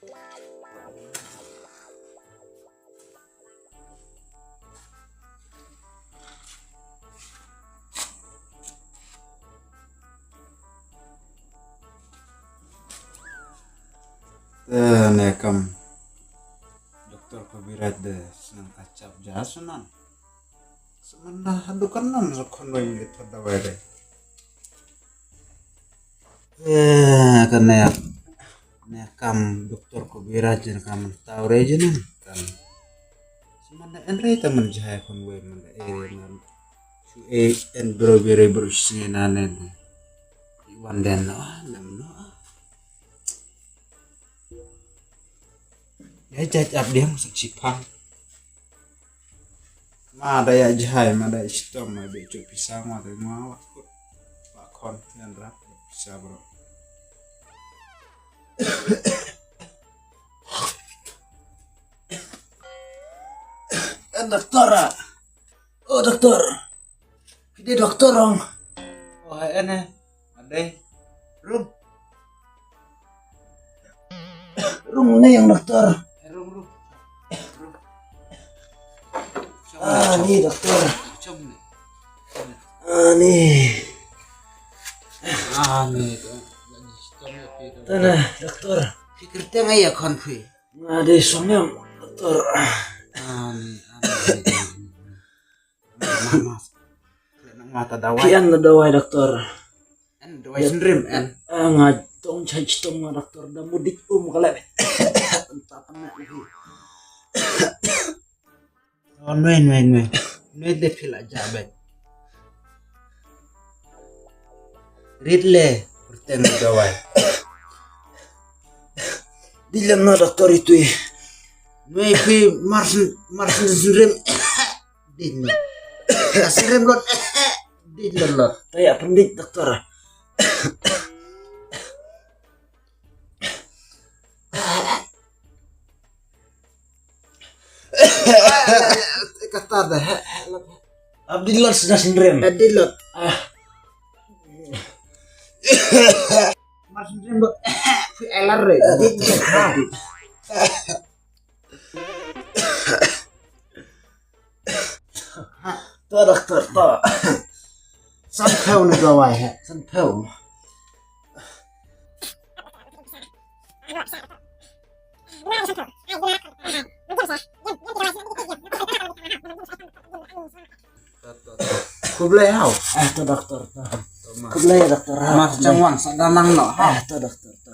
Nekam dokter kubirat deh senang kacap jasunan semendah adukan non sokon wae gitu dawai deh karena nekam dokter kubirat jen kam tahu rejenan kan semanda enre temen jaya kon wae manda nan su en bro bere berusinane iwan den no ya jajab dia masuk sipang ada ya jahai ada istom ada becu pisang ada mau pak kon yang rap bisa bro dokter dokter ini dokter dong ini ada rum ini yang dokter nih dokter nih tanah dokter pikir tengah ya konfi ada somnya dokter mata dawai kian dawai dokter dawai sendiri ngatong cacitong dokter dah mudik kalau entah pernah lagi Wen de fila jabe ridle kurten dawai dilam na dokter itu pi marsin sendiri din sendiri lot din lot kayak pendik dokter kata dah Abdillah sudah sendiri Abdillah mas sendiri buat elar tuh dokter tuh sampai nih gawai sampai kublai hau tuh dokter tuh kublai dokter mas cangwang sadanang no tuh dokter tuh